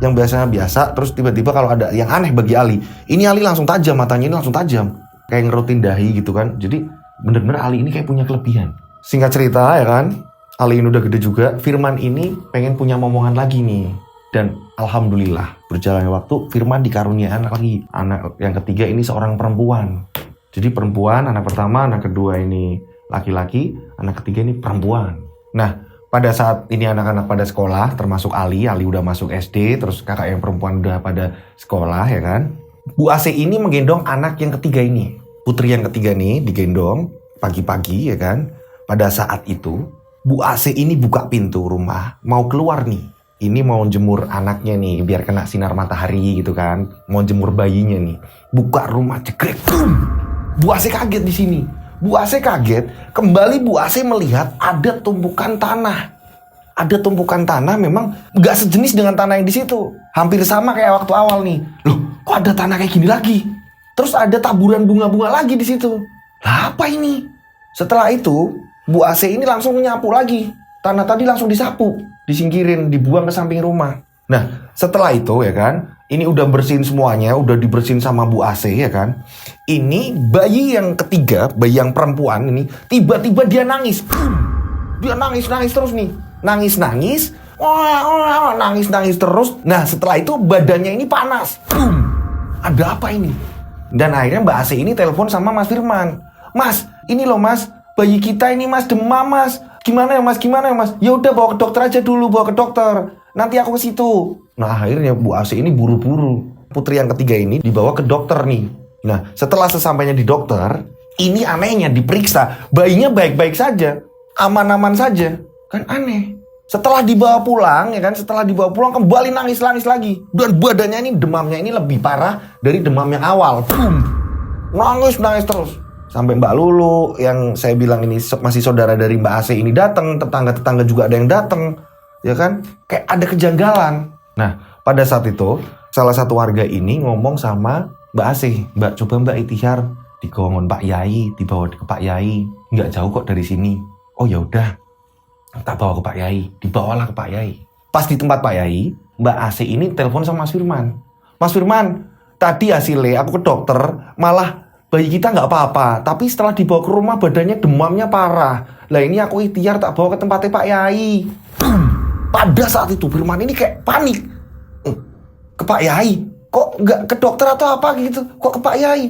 Yang biasanya biasa, terus tiba-tiba kalau ada yang aneh bagi Ali, ini Ali langsung tajam, matanya ini langsung tajam. Kayak ngerutin dahi gitu kan. Jadi bener-bener Ali ini kayak punya kelebihan. Singkat cerita ya kan, Ali ini udah gede juga, Firman ini pengen punya momongan lagi nih. Dan alhamdulillah berjalannya waktu, Firman dikaruniai lagi. Anak yang ketiga ini seorang perempuan. Jadi perempuan, anak pertama, anak kedua ini laki-laki, anak ketiga ini perempuan. Nah, pada saat ini anak-anak pada sekolah, termasuk Ali udah masuk SD, terus kakak yang perempuan udah pada sekolah ya kan. Bu AC ini menggendong anak yang ketiga ini. Putri yang ketiga nih digendong pagi-pagi ya kan. Pada saat itu, Bu AC ini buka pintu rumah, mau keluar nih. Ini mau jemur anaknya nih, biar kena sinar matahari gitu kan. Mau jemur bayinya nih. Buka rumah cekrek, boom! Bu AC kaget di sini. Bu AC kaget, kembali Bu AC melihat ada tumpukan tanah. Ada tumpukan tanah memang gak sejenis dengan tanah yang di situ. Hampir sama kayak waktu awal nih. Loh, kok ada tanah kayak gini lagi? Terus ada taburan bunga-bunga lagi di situ. Lah apa ini? Setelah itu, Bu AC ini langsung menyapu lagi. Tanah tadi langsung disapu, disingkirin, dibuang ke samping rumah. Nah, setelah itu ya kan, ini udah bersihin semuanya, udah dibersihin sama Bu AC ya kan. Ini bayi yang ketiga, bayi yang perempuan ini, tiba-tiba dia nangis. Dia nangis terus nih. Nangis, nangis terus. Nah, setelah itu badannya ini panas. Ada apa ini? Dan akhirnya Mbak AC ini telepon sama Mas Firman. Mas, ini loh Mas, bayi kita ini Mas demam Mas. Gimana ya Mas? Ya udah bawa ke dokter aja dulu, bawa ke dokter. Nanti aku ke situ. Nah akhirnya Bu AC ini buru-buru. Putri yang ketiga ini dibawa ke dokter nih. Nah setelah sesampainya di dokter, ini anehnya diperiksa. Bayinya baik-baik saja. Aman-aman saja. Kan aneh. Setelah dibawa pulang ya kan. Setelah dibawa pulang kembali nangis lagi. Dan badannya ini demamnya ini lebih parah dari demam yang awal. Boom. Nangis terus. Sampai Mbak Lulu yang saya bilang ini masih saudara dari Mbak AC ini datang. Tetangga-tetangga juga ada yang datang. Ya kan, kayak ada kejanggalan. Nah, pada saat itu salah satu warga ini ngomong sama Mbak Asih, Mbak coba Mbak Itihar digongon Pak Yai, dibawa ke Pak Yai, nggak jauh kok dari sini. Oh ya udah, tak bawa ke Pak Yai, dibawalah ke Pak Yai. Pas di tempat Pak Yai, Mbak Asih ini telepon sama Mas Firman. Mas Firman, tadi hasilnya aku ke dokter, malah bayi kita nggak apa-apa, tapi setelah dibawa ke rumah badannya demamnya parah. Lah ini aku ikhtiar tak bawa ke tempatnya Pak Yai. Pada saat itu Firman ini kayak panik. Ke Pak Yai? Kok nggak ke dokter atau apa gitu? Kok ke Pak Yai?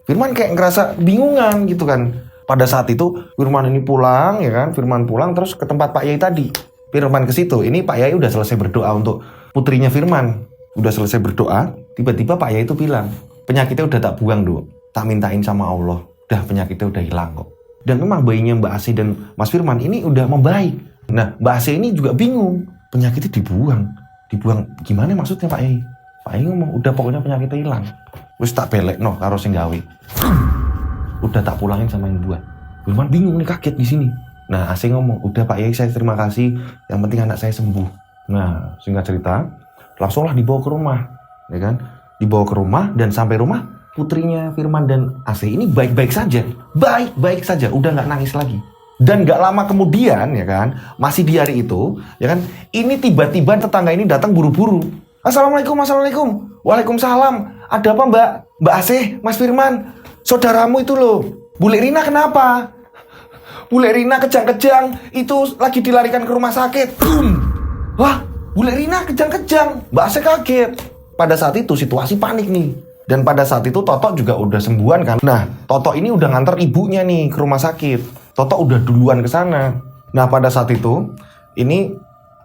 Firman kayak ngerasa bingungan gitu kan. Pada saat itu Firman ini pulang ya kan. Firman pulang terus ke tempat Pak Yai tadi. Firman ke situ. Ini Pak Yai udah selesai berdoa untuk putrinya Firman. Udah selesai berdoa. Tiba-tiba Pak Yai itu bilang, penyakitnya udah tak buang dulu. Tak mintain sama Allah. Udah penyakitnya udah hilang kok. Dan memang bayinya Mbak Asih dan Mas Firman ini udah membaik. Nah, Mbak Asih ini juga bingung. Penyakitnya dibuang. Dibuang gimana maksudnya Pak Yai? Pak Yai ngomong, udah pokoknya penyakitnya hilang. Wis tak belek no karo sing gawe. Udah tak pulangin sama yang buat. Firman bingung nih, kaget di sini. Nah, Asih ngomong, udah Pak Yai saya terima kasih. Yang penting anak saya sembuh. Nah, singkat cerita, langsunglah dibawa ke rumah. Ya kan? Dibawa ke rumah dan sampai rumah putrinya Firman dan Asih ini baik-baik saja. Baik-baik saja, udah gak nangis lagi. Dan gak lama kemudian ya kan, masih di hari itu ya kan, ini tiba-tiba tetangga ini datang buru-buru. Assalamualaikum. Waalaikumsalam. Ada apa Mbak Asih, Mas Firman? Saudaramu itu loh, Bule Rina kenapa? Bule Rina kejang-kejang, itu lagi dilarikan ke rumah sakit. Boom. Wah, Bule Rina kejang-kejang. Mbak Asih kaget. Pada saat itu situasi panik nih. Dan pada saat itu Toto juga udah sembuhan kan. Nah, Toto ini udah nganter ibunya nih ke rumah sakit. Toto udah duluan ke sana. Nah, pada saat itu ini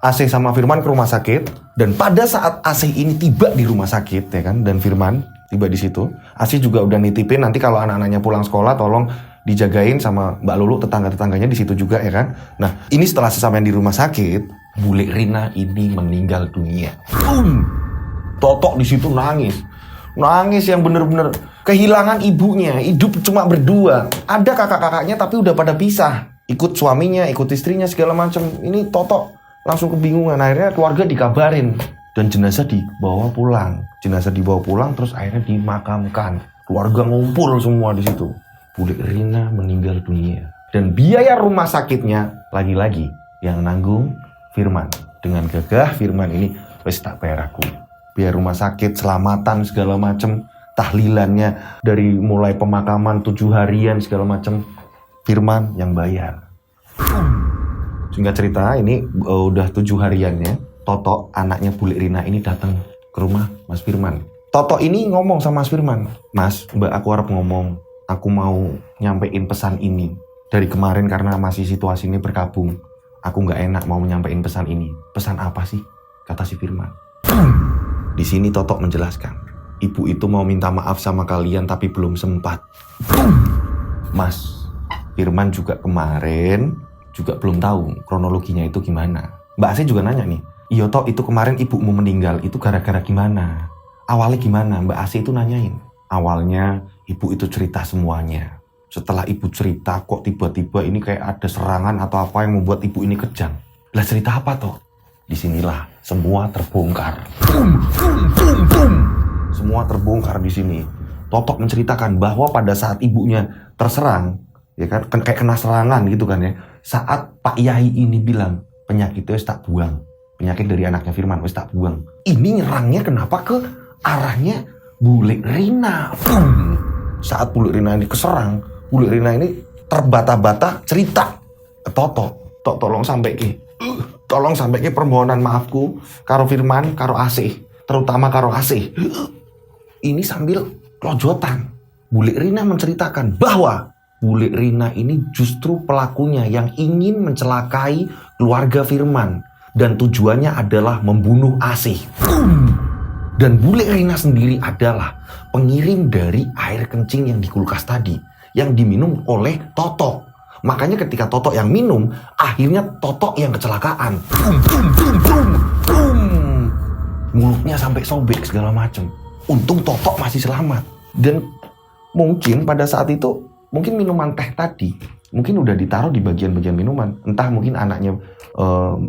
Asih sama Firman ke rumah sakit. Dan pada saat Asih ini tiba di rumah sakit ya kan, dan Firman tiba di situ, Asih juga udah nitipin nanti kalau anak-anaknya pulang sekolah tolong dijagain sama Mbak Lulu, tetangga-tetangganya di situ juga ya kan. Nah, ini setelah sesampai di rumah sakit, Bule Rina ini meninggal dunia. Toto di situ nangis yang bener-bener kehilangan ibunya, hidup cuma berdua. Ada kakak-kakaknya tapi udah pada pisah, ikut suaminya, ikut istrinya segala macam. Ini Toto langsung kebingungan. Akhirnya keluarga dikabarin dan jenazah dibawa pulang terus akhirnya dimakamkan. Keluarga ngumpul semua di situ. Bu Rina meninggal dunia. Dan biaya rumah sakitnya lagi-lagi yang nanggung Firman. Dengan gagah Firman ini, wes tak bayar aku. Biaya rumah sakit, selamatan segala macem, tahlilannya dari mulai pemakaman 7 harian segala macem, Firman yang bayar. Singkat cerita, ini udah 7 hariannya, Toto anaknya Bu Rina ini datang ke rumah Mas Firman. Toto ini ngomong sama Mas Firman, Mas, Mbak aku harap ngomong, aku mau nyampein pesan ini. Dari kemarin karena masih situasi ini berkabung, aku nggak enak mau nyampein pesan ini. Pesan apa sih? Kata si Firman. Di sini Toto menjelaskan, ibu itu mau minta maaf sama kalian tapi belum sempat. Mas, Firman juga kemarin juga belum tahu kronologinya itu gimana. Mbak Asih juga nanya nih, iya toh itu kemarin ibumu meninggal itu gara-gara gimana? Awalnya gimana? Mbak Asih itu nanyain. Awalnya ibu itu cerita semuanya. Setelah ibu cerita kok tiba-tiba ini kayak ada serangan atau apa yang membuat ibu ini kejang. Lah cerita apa toh? Disinilah semua terbongkar. Semua terbongkar di sini. Toto menceritakan bahwa pada saat ibunya terserang, ya kan, kayak kena serangan gitu kan ya. Saat Pak Yai ini bilang penyakitnya wis tak buang, penyakit dari anaknya Firman wis tak buang. Ini nyerangnya kenapa ke arahnya Bu Rina? Saat Bu Rina ini keserang, Bu Rina ini terbata-bata cerita ke Toto. Tok tolong sampai ke permohonan maafku karo Firman, karo Asih, terutama karo Asih. Ini sambil klojotan. Bu Rina menceritakan bahwa Bu Rina ini justru pelakunya yang ingin mencelakai keluarga Firman dan tujuannya adalah membunuh Asih. Dan Bu Rina sendiri adalah pengirim dari air kencing yang di kulkas tadi yang diminum oleh Toto. Makanya ketika Toto yang minum, akhirnya Toto yang kecelakaan. Mulutnya sampai sobek segala macam. Untung Toto masih selamat. Dan mungkin pada saat itu, mungkin minuman teh tadi, mungkin udah ditaruh di bagian-bagian minuman. Entah mungkin anaknya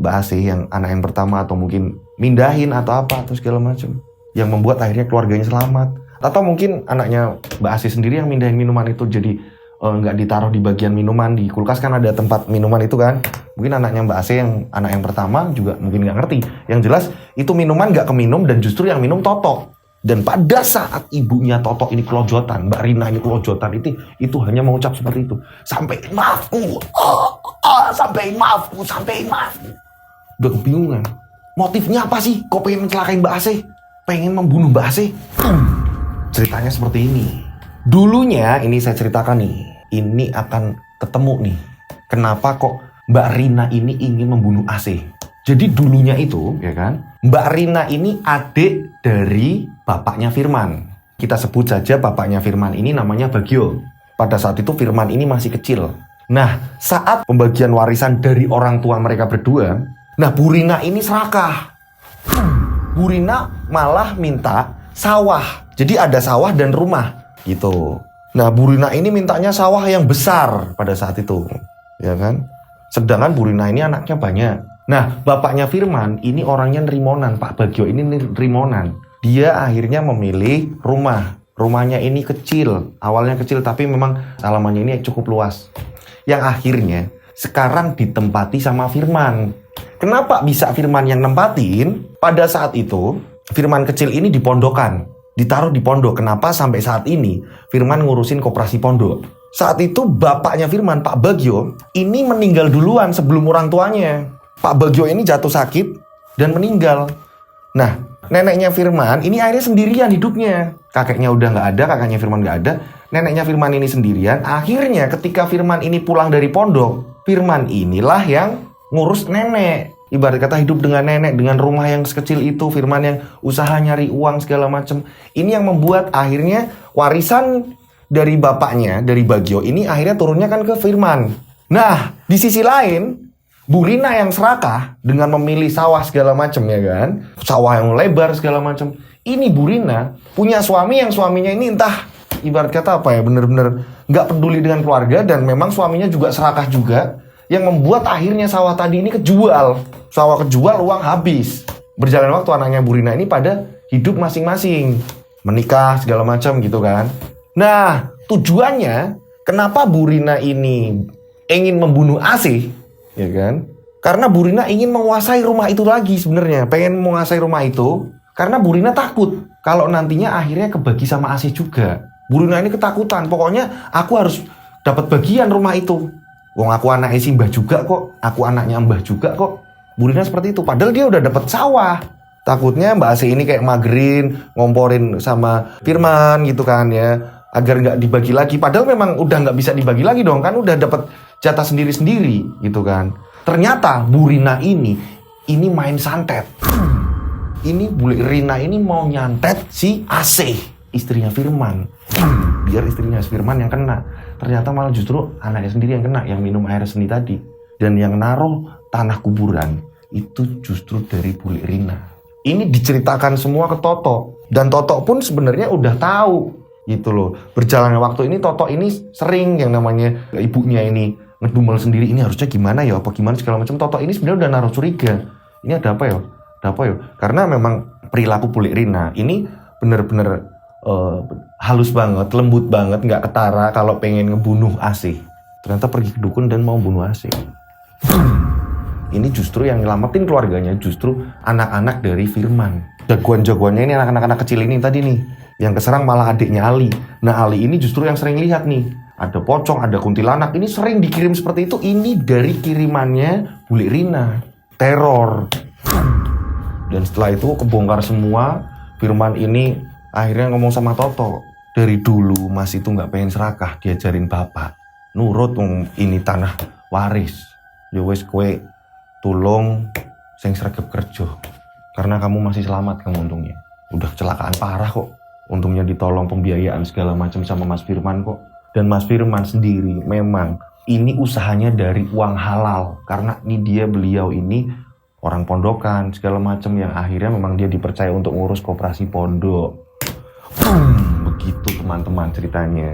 Mbak Asih yang anak yang pertama, atau mungkin mindahin atau apa, atau segala macam. Yang membuat akhirnya keluarganya selamat. Atau mungkin anaknya Mbak Asih sendiri yang mindahin minuman itu jadi nggak ditaruh di bagian minuman. Di kulkas kan ada tempat minuman itu kan. Mungkin anaknya Mbak Asih yang anak yang pertama juga mungkin nggak ngerti. Yang jelas itu minuman nggak keminum dan justru yang minum Toto. Dan pada saat ibunya Toto ini kelojotan, Mbak Rina ini kelojotan, itu hanya mengucap seperti itu. Sampein maafku, sampein maafku. Udah kebingungan. Motifnya apa sih? Kok pengen mencelakai Mbak Asih? Pengen membunuh Mbak Asih? Ceritanya seperti ini. Dulunya, ini saya ceritakan nih. Ini akan ketemu nih. Kenapa kok Mbak Rina ini ingin membunuh Asih? Jadi dulunya itu, ya kan, Mbak Rina ini adik dari bapaknya Firman. Kita sebut saja bapaknya Firman ini namanya Bagio. Pada saat itu Firman ini masih kecil. Nah, saat pembagian warisan dari orang tua mereka berdua, nah Bu Rina ini serakah. Bu Rina malah minta sawah. Jadi ada sawah dan rumah gitu. Nah, Bu Rina ini mintanya sawah yang besar pada saat itu, ya kan? Sedangkan Bu Rina ini anaknya banyak. Nah, bapaknya Firman ini orangnya nerimonan. Pak Bagio ini nerimonan. Dia akhirnya memilih rumah. Rumahnya ini kecil. Awalnya kecil tapi memang halamannya ini cukup luas. Yang akhirnya sekarang ditempati sama Firman. Kenapa bisa Firman yang nempatin? Pada saat itu Firman kecil ini dipondokan, ditaruh di pondok. Kenapa sampai saat ini Firman ngurusin koperasi pondok? Saat itu bapaknya Firman, Pak Bagio, ini meninggal duluan sebelum orang tuanya. Pak Bagio ini jatuh sakit dan meninggal. Nah, neneknya Firman ini akhirnya sendirian hidupnya. Kakeknya udah nggak ada, kakaknya Firman nggak ada. Neneknya Firman ini sendirian. Akhirnya ketika Firman ini pulang dari pondok, Firman inilah yang ngurus nenek. Ibarat kata hidup dengan nenek, dengan rumah yang sekecil itu. Firman yang usaha nyari uang segala macam. Ini yang membuat akhirnya warisan dari bapaknya, dari Bagio ini akhirnya turunnya kan ke Firman. Nah, di sisi lain, Bu Rina yang serakah dengan memilih sawah segala macam, ya kan? Sawah yang lebar segala macam. Ini Bu Rina punya suami yang suaminya ini entah ibarat kata apa ya, bener-bener nggak peduli dengan keluarga, dan memang suaminya juga serakah juga, yang membuat akhirnya sawah tadi ini kejual. Sawah kejual, uang habis. Berjalan waktu anaknya Bu Rina ini pada hidup masing-masing, menikah segala macam gitu kan. Nah, tujuannya kenapa Bu Rina ini ingin membunuh Asih, ya kan? Karena Bu Rina ingin menguasai rumah itu lagi sebenarnya, pengen menguasai rumah itu karena Bu Rina takut kalau nantinya akhirnya kebagi sama Asih juga. Bu Rina ini ketakutan, pokoknya aku harus dapat bagian rumah itu. Wong aku anaknya si Mbah juga kok, aku anaknya Mbah juga kok. Bu Rina seperti itu, padahal dia udah dapat sawah. Takutnya Mbak Asih ini kayak magerin, ngomporin sama Firman gitu kan ya, agar nggak dibagi lagi. Padahal memang udah nggak bisa dibagi lagi dong, kan udah dapat jatah sendiri-sendiri gitu kan. Ternyata Bu Rina ini main santet. Ini Bu Rina ini mau nyantet si Asih, istrinya Firman. Biar istrinya Firman yang kena. Ternyata malah justru anaknya sendiri yang kena, yang minum air seni tadi. Dan yang naruh tanah kuburan itu justru dari Bu Rina. Ini diceritakan semua ke Toto. Dan Toto pun sebenarnya udah tahu gitu loh. Berjalannya waktu ini Toto ini sering yang namanya ibunya ini ngedumel sendiri, ini harusnya gimana ya, apa gimana segala macam. Toto ini sebenarnya udah naruh curiga. Ini ada apa ya? Ada apa ya? Karena memang perilaku Bu Rina ini bener-bener halus banget, lembut banget, nggak ketara kalau pengen ngebunuh Asih. Ternyata pergi ke dukun dan mau bunuh Asih. Ini justru yang nyelamatin keluarganya justru anak-anak dari Firman. Jagoan-jagoannya ini anak-anak kecil ini tadi nih. Yang keserang malah adiknya Ali. Nah Ali ini justru yang sering lihat nih. Ada pocong, ada kuntilanak. Ini sering dikirim seperti itu. Ini dari kirimannya Bu Rina. Teror. Dan setelah itu kebongkar semua. Firman ini akhirnya ngomong sama Toto. Dari dulu Mas itu gak pengen serakah. Diajarin bapak. Nurut ini tanah waris. Ya wes kue tulung sing sregep kerja. Karena kamu masih selamat kamu untungnya. Udah kecelakaan parah kok. Untungnya ditolong pembiayaan segala macam sama Mas Firman kok. Dan Mas Firman sendiri memang ini usahanya dari uang halal. Karena beliau ini orang pondokan segala macam yang akhirnya memang dia dipercaya untuk ngurus koperasi pondok. Begitu teman-teman ceritanya.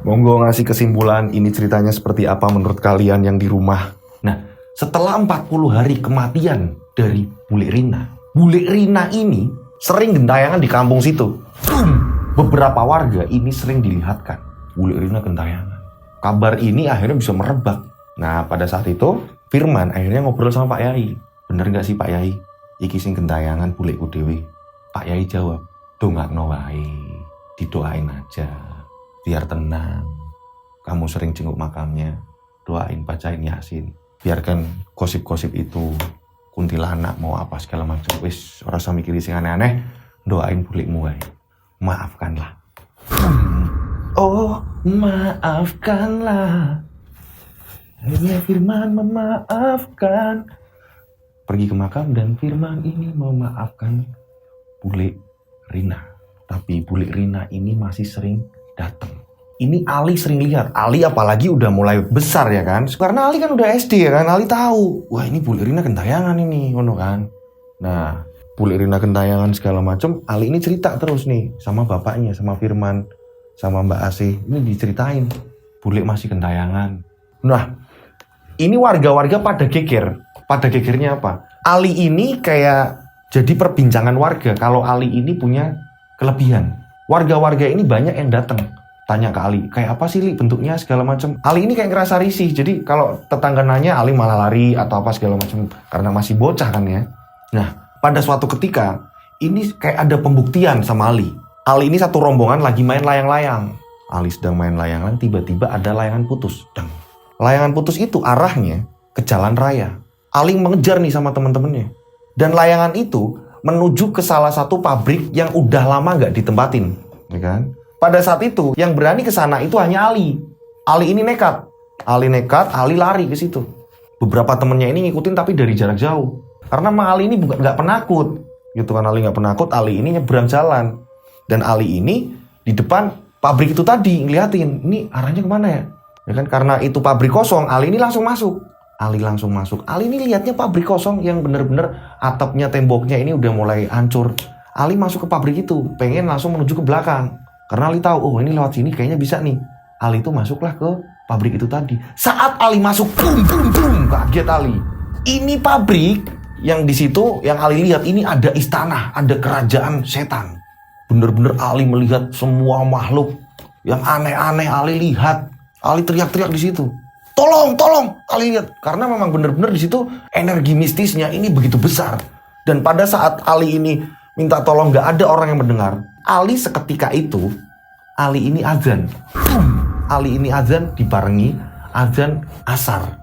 Monggo ngasih kesimpulan ini ceritanya seperti apa menurut kalian yang di rumah. Nah, setelah 40 hari kematian dari Bu Rina ini sering gentayangan di kampung situ. Beberapa warga ini sering dilihatkan Bu Rina gentayangan. Kabar ini akhirnya bisa merebak. Nah, pada saat itu Firman akhirnya ngobrol sama Pak Yai. Bener gak sih Pak Yai? Iki sing gentayangan buleku dewe. Pak Yai jawab, dongakno wae. Didoain aja. Biar tenang. Kamu sering jenguk makamnya. Doain, bacain Yasin. Biarkan gosip-gosip itu. Kuntilanak mau apa segala macam. Wis, ora usah mikirin sing aneh-aneh. Doain bulekmu wae. Maafkanlah. Oh, maafkanlah. Akhirnya Firman memaafkan. Pergi ke makam dan Firman ini memaafkan Bu Rina. Tapi Bu Rina ini masih sering datang. Ini Ali sering lihat. Ali apalagi udah mulai besar ya kan. Karena Ali kan udah SD ya kan. Ali tahu. Wah ini Bu Rina gentayangan ini. Ngono kan. Nah Bu Rina gentayangan segala macam. Ali ini cerita terus nih. Sama bapaknya. Sama Firman. Sama Mbak Asih. Ini diceritain. Bule masih gentayangan. Nah ini warga-warga pada geger. Pada gegernya apa? Ali ini kayak jadi perbincangan warga. Kalau Ali ini punya kelebihan. Warga-warga ini banyak yang datang. Tanya ke Ali, kayak apa sih Li bentuknya segala macam. Ali ini kayak ngerasa risih. Jadi kalau tetangga nanya, Ali malah lari atau apa segala macam karena masih bocah kan ya. Nah, pada suatu ketika ini kayak ada pembuktian sama Ali. Ali ini satu rombongan lagi main layang-layang. Ali sedang main layang-layang, tiba-tiba ada layangan putus. Dan layangan putus itu arahnya ke jalan raya. Ali mengejar nih sama teman-temannya. Dan layangan itu menuju ke salah satu pabrik yang udah lama nggak ditempatin, ya kan? Pada saat itu, yang berani ke sana itu hanya Ali. Ali ini nekat. Ali lari ke situ. Beberapa temennya ini ngikutin tapi dari jarak jauh. Karena Ali ini nggak penakut. Gitu kan, Ali nggak penakut, Ali ini nyebrang jalan. Dan Ali ini di depan pabrik itu tadi, ngeliatin. Ini arahnya kemana ya? Ya kan, karena itu pabrik kosong, Ali ini langsung masuk. Ali ini lihatnya pabrik kosong yang bener-bener atapnya, temboknya ini udah mulai hancur. Ali masuk ke pabrik itu, pengen langsung menuju ke belakang. Karena Ali tahu, oh ini lewat sini kayaknya bisa nih. Ali itu masuklah ke pabrik itu tadi. Saat Ali masuk, boom, kaget Ali. Ini pabrik yang di situ, yang Ali lihat ini ada istana, ada kerajaan setan. Bener-bener Ali melihat semua makhluk Yang aneh-aneh Ali lihat. Ali teriak-teriak di situ. Tolong, tolong, Ali lihat. Karena memang benar-benar di situ energi mistisnya ini begitu besar. Dan pada saat Ali ini minta tolong, gak ada orang yang mendengar. Ali seketika itu, Ali ini azan. Ali ini azan dibarengi azan asar.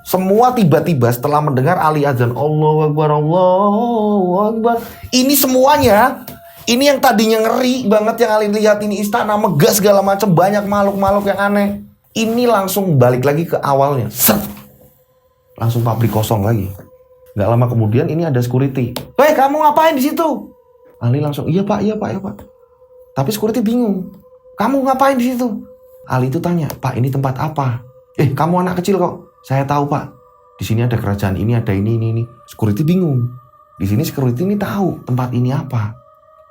Semua tiba-tiba setelah mendengar Ali azan, Allahu Akbar, Allahu Akbar. Ini semuanya, ini yang tadinya ngeri banget yang Ali lihat, ini istana megah segala macam, banyak makhluk-makhluk yang aneh. Ini langsung balik lagi ke awalnya. Set. Langsung pabrik kosong lagi. Gak lama kemudian ini ada security. Hei, kamu ngapain di situ? Ali langsung, iya pak. Tapi security bingung. Kamu ngapain di situ? Ali itu tanya, Pak, ini tempat apa? Kamu anak kecil kok. Saya tahu pak. Di sini ada kerajaan ini, ada ini. Security bingung. Di sini security ini tahu tempat ini apa.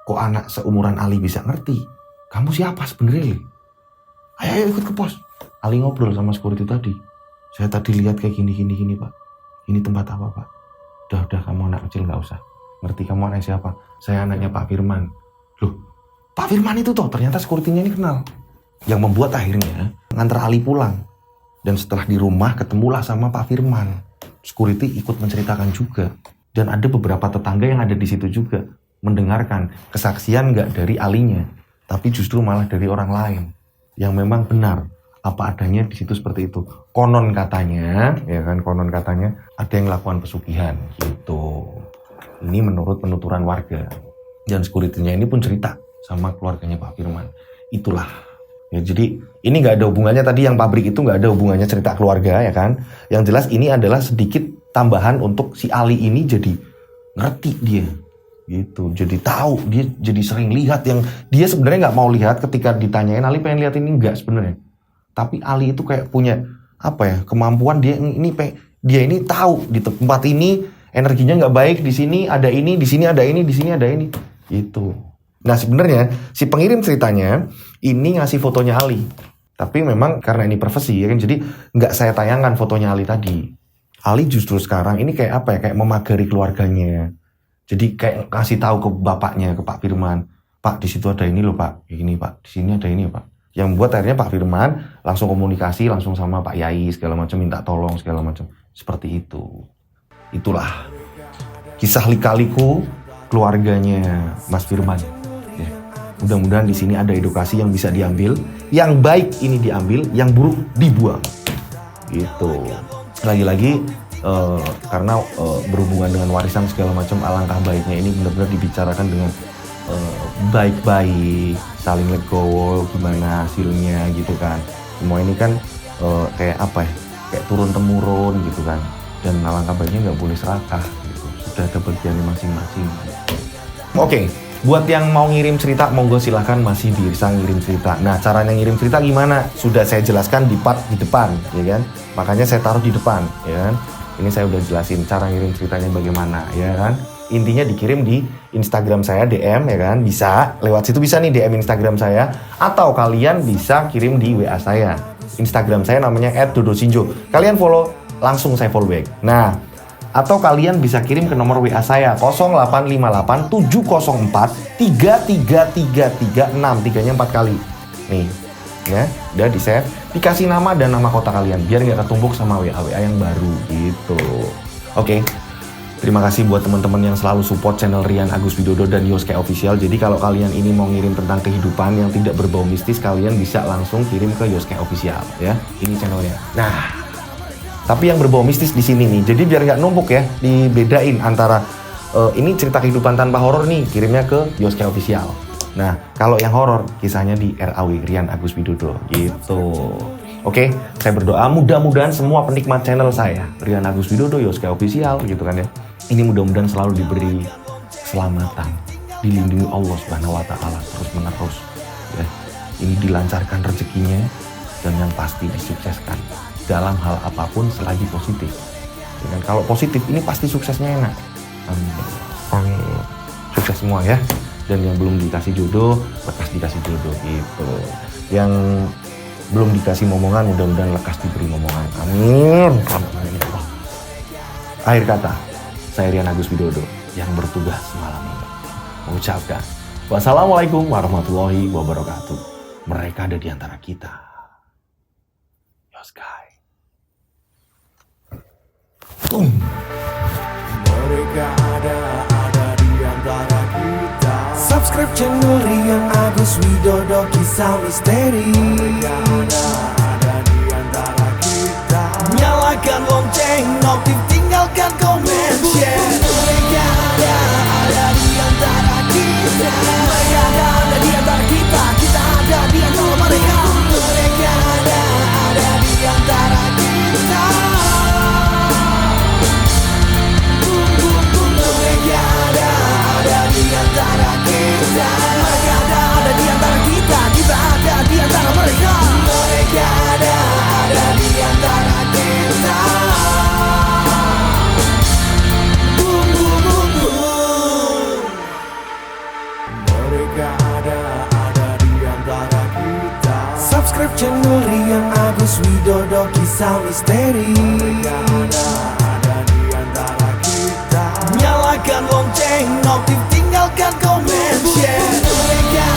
Kok anak seumuran Ali bisa ngerti? Kamu siapa sebenarnya? Ayo ikut ke pos. Ali ngobrol sama security tadi. Saya tadi lihat kayak gini pak. Ini tempat apa pak? Udah kamu anak kecil nggak usah. Ngerti kamu anak siapa? Saya anaknya Pak Firman. Loh, Pak Firman itu toh ternyata security-nya ini kenal. Yang membuat akhirnya nganter Ali pulang. Dan setelah di rumah ketemulah sama Pak Firman. Security ikut menceritakan juga. Dan ada beberapa tetangga yang ada di situ juga mendengarkan kesaksian nggak dari Alinya, tapi justru malah dari orang lain yang memang benar apa adanya di situ seperti itu. Konon katanya, ada yang melakukan pesugihan gitu. Ini menurut penuturan warga. Dan security-nya ini pun cerita sama keluarganya Pak Firman. Itulah. Ya, jadi ini nggak ada hubungannya tadi yang pabrik itu, nggak ada hubungannya cerita keluarga ya kan. Yang jelas ini adalah sedikit tambahan untuk si Ali ini jadi ngerti dia. Gitu. Jadi tahu, dia jadi sering lihat yang dia sebenarnya nggak mau lihat. Ketika ditanyain Ali pengen lihat ini, enggak sebenarnya. Tapi Ali itu kayak punya kemampuan dia ini tahu di tempat ini energinya nggak baik, di sini ada ini, di sini ada ini, di sini ada ini. Gitu. Nah sebenarnya si pengirim ceritanya ini ngasih fotonya Ali. Tapi memang karena ini profesi ya kan, jadi nggak saya tayangkan fotonya Ali tadi. Ali justru sekarang ini kayak memagari keluarganya. Jadi kayak kasih tahu ke bapaknya, ke Pak Firman, Pak di situ ada ini loh Pak, ini Pak, di sini ada ini Pak. Yang membuat akhirnya Pak Firman langsung komunikasi langsung sama Pak Yai segala macam, minta tolong segala macam. Seperti itu. Itulah kisah lika-liku keluarganya Mas Firman. Ya. Mudah-mudahan di sini ada edukasi yang bisa diambil, yang baik ini diambil, yang buruk dibuang. Gitu. Lagi-lagi karena berhubungan dengan warisan segala macam, alangkah baiknya ini benar-benar dibicarakan dengan baik-baik, saling legowo gimana hasilnya gitu kan. Semua ini kan kayak turun-temurun gitu kan. Dan alangkah baiknya nggak boleh serakah gitu. Sudah ada bagiannya masing-masing. Oke, buat yang mau ngirim cerita, monggo silahkan masih bisa ngirim cerita. Nah, caranya ngirim cerita gimana? Sudah saya jelaskan di part di depan, ya kan? Makanya saya taruh di depan, ya kan? Ini saya udah jelasin cara ngirim ceritanya bagaimana, ya kan? Intinya dikirim di Instagram saya, DM, ya kan? Bisa, lewat situ bisa nih DM Instagram saya. Atau kalian bisa kirim di WA saya. Instagram saya namanya @dodosinjo. Kalian follow, langsung saya follow back. Nah, atau kalian bisa kirim ke nomor WA saya 0858 704 33336. Tiganya 4 kali. Nih, ya, udah di save. Dikasih nama dan nama kota kalian biar nggak ketumpuk sama WA yang baru gitu. Oke. Terima kasih buat teman-teman yang selalu support channel Rian Agus Widodo dan Yoske Official. Jadi kalau kalian ini mau ngirim tentang kehidupan yang tidak berbau mistis, kalian bisa langsung kirim ke Yoske Official ya. Ini channelnya. Nah, tapi yang berbau mistis di sini nih. Jadi biar nggak numpuk ya, dibedain antara ini cerita kehidupan tanpa horor nih, kirimnya ke Yoske Official. Nah, kalau yang horor kisahnya di RAW Rian Agus Widodo gitu. Oke, saya berdoa mudah-mudahan semua penikmat channel saya Rian Agus Widodo, Yoske Official gitu kan ya. Ini mudah-mudahan selalu diberi keselamatan, dilindungi Allah Subhanahu wa taala terus-menerus ya. Ini dilancarkan rezekinya dan yang pasti disukseskan dalam hal apapun selagi positif. Dan kalau positif ini pasti suksesnya enak. Amin. Sukses semua ya. Dan yang belum dikasih jodoh, lekas dikasih jodoh gitu. Yang belum dikasih momongan, mudah-mudahan lekas diberi momongan. Amin. Amin. Akhir kata, saya Rian Agus Widodo yang bertugas malam ini mengucapkan wassalamualaikum warahmatullahi wabarakatuh. mereka ada di antara kita. Yoskai. Mereka ada di antara kita. Subscribe channel Rian Agus Widodo Kisah Misteri. Mereka ada di antara kita. Nyalakan lonceng, notif, tinggalkan komen, share. Mereka ada di antara kita. Mereka ada di antara kita. Kita ada di antara mereka. Mereka ada di antara kita. Mereka ada di antara kita. Mereka ada di antara kita. Kita ada di antara mereka. Mereka ada di antara kita. Boom, boom, boom, boom. Mereka ada di antara kita. Subscribe channel Rian Agus Widodo Kisah Misteri. Mereka ada di antara kita. Nyalakan lonceng, notif, tinggalkan komen, share. Mereka